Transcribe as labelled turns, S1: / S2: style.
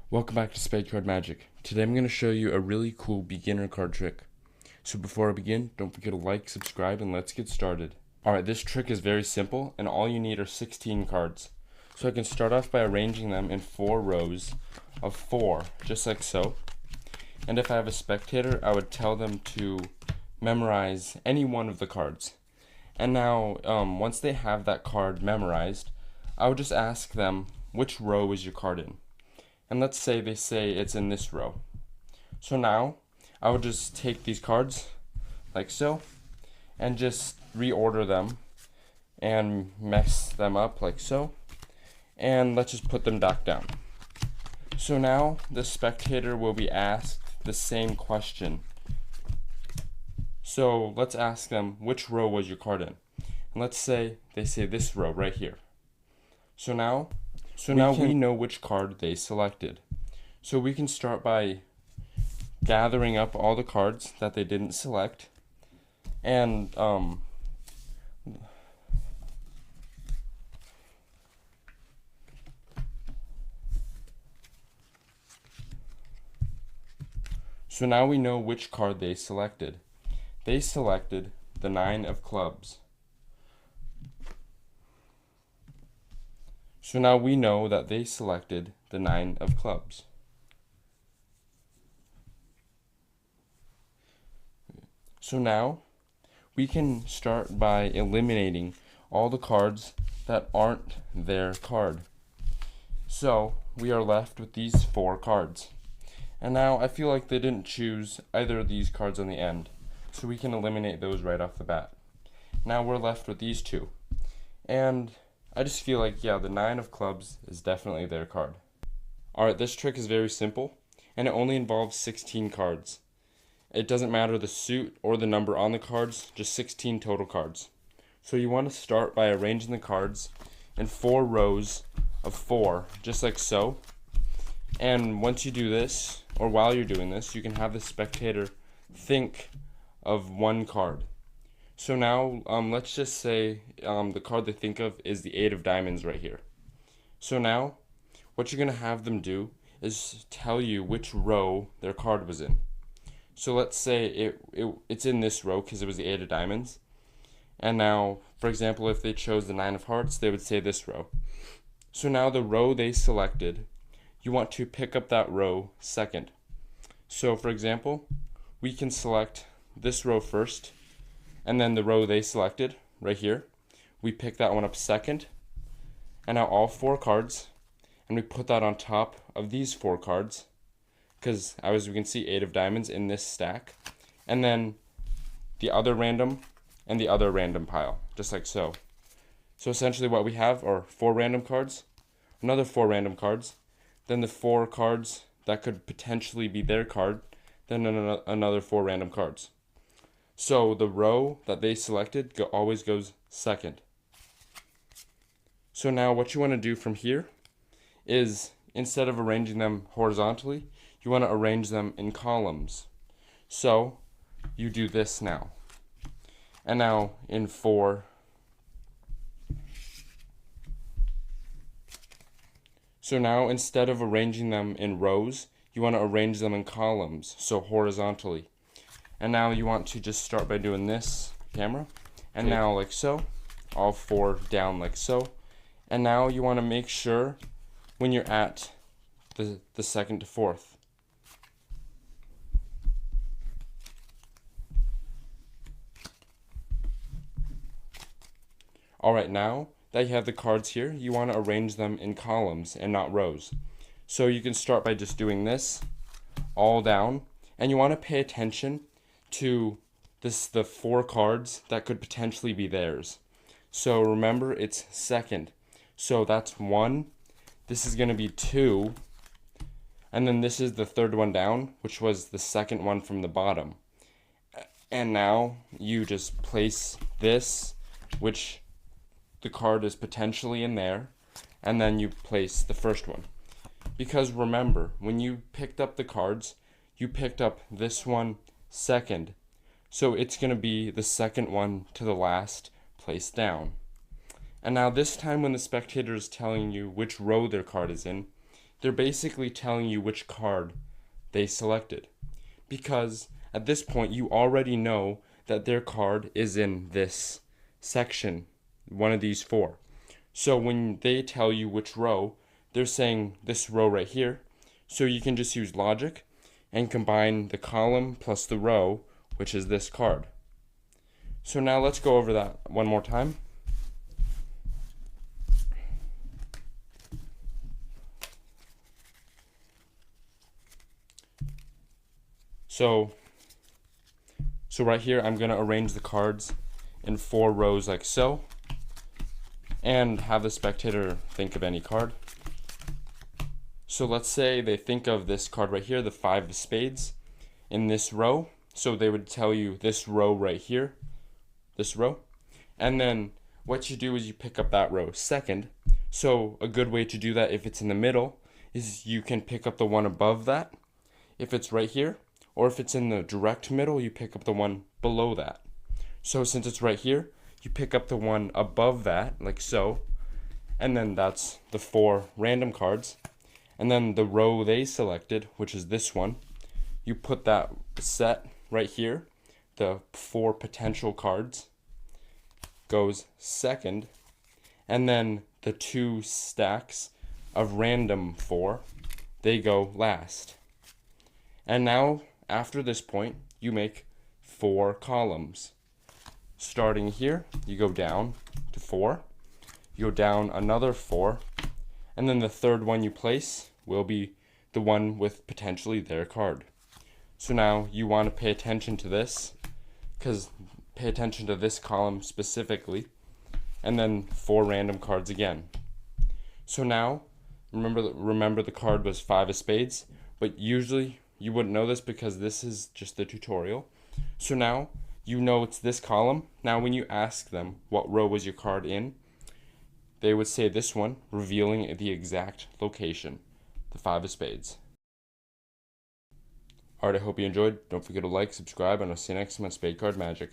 S1: Welcome back to SpadeCardMagic. Today I'm going to show you a really cool beginner card trick. So before I begin, don't forget to like, subscribe, and let's get started. Alright, this trick is very simple, and all you need are 16 cards. So I can start off by arranging them in 4 rows of 4, just like so. And if I have a spectator, I would tell them to memorize any one of the cards. And now, once they have that card memorized, I would just ask them, which row is your card in? And let's say they say it's in this row. So now, I would just take these cards, like so, and just reorder them, and mess them up like so, and let's just put them back down. So now, the spectator will be asked the same question. So let's ask them, which row was your card in? And let's say they say this row right here. So now we know which card they selected. So we can start by gathering up all the cards that they didn't select, and so now we know which card they selected. They selected the 9 of clubs. So now we know that they selected the 9 of clubs. So now we can start by eliminating all the cards that aren't their card. So we are left with these 4 cards. And now I feel like they didn't choose either of these cards on the end, so we can eliminate those right off the bat. Now we're left with these 2. And I just feel like, yeah, the 9 of clubs is definitely their card. Alright, this trick is very simple, and it only involves 16 cards. It doesn't matter the suit or the number on the cards, just 16 total cards. So you want to start by arranging the cards in 4 rows of 4, just like so. And once you do this, or while you're doing this, you can have the spectator think of one card. So now, let's just say the card they think of is the 8 of diamonds right here. So now, what you're going to have them do is tell you which row their card was in. So let's say it's in this row because it was the 8 of diamonds. And now, for example, if they chose the 9 of hearts, they would say this row. So now the row they selected, you want to pick up that row second. So for example, we can select this row first, and then the row they selected, right here, we pick that one up second, and now all 4 cards, and we put that on top of these 4 cards, because as we can see, 8 of diamonds in this stack, and then the other random and the other random pile, just like so. So essentially what we have are 4 random cards, another 4 random cards, then the 4 cards that could potentially be their card, then another 4 random cards. So the row that they selected always goes second. So now what you want to do from here is, instead of arranging them horizontally, you want to arrange them in columns. So you do this now. And now in 4. So now instead of arranging them in rows, you want to arrange them in columns, so horizontally. And now you want to just start by doing this, camera, and now like so, all 4 down like so. And now you want to make sure when you're at the 2nd to 4th. Alright, now that you have the cards here, you want to arrange them in columns and not rows. So you can start by just doing this, all down, and you want to pay attention to the 4 cards that could potentially be theirs. So remember, it's second. So that's 1, this is going to be 2, and then this is the 3rd one down, which was the 2nd one from the bottom. And now you just place this, which the card is potentially in there, and then you place the 1st one. Because remember, when you picked up the cards, you picked up this one second, so it's going to be the 2nd one to the last placed down. And now this time when the spectator is telling you which row their card is in, they're basically telling you which card they selected. Because at this point, you already know that their card is in this section, one of these four. So when they tell you which row, they're saying this row right here. So you can just use logic and combine the column plus the row, which is this card. So now let's go over that one more time. So right here, I'm going to arrange the cards in 4 rows like so, and have the spectator think of any card. So let's say they think of this card right here, the 5 of spades, in this row. So they would tell you this row right here, this row. And then what you do is you pick up that row second. So a good way to do that if it's in the middle is you can pick up the one above that if it's right here. Or if it's in the direct middle, you pick up the one below that. So since it's right here, you pick up the one above that, like so. And then that's the 4 random cards. And then the row they selected, which is this one, you put that set right here, the 4 potential cards, goes second. And then the 2 stacks of random 4, they go last. And now, after this point, you make 4 columns. Starting here, you go down to 4, you go down another 4, and then the third one you place will be the one with potentially their card. So now you want to pay attention to this, because pay attention to this column specifically, and then 4 random cards again. So now, remember the card was 5 of spades, but usually you wouldn't know this because this is just the tutorial. So now you know it's this column. Now when you ask them what row was your card in, they would say this one, revealing the exact location, the 5 of spades. Alright, I hope you enjoyed. Don't forget to like, subscribe, and I'll see you next time on SpadeCardMagic.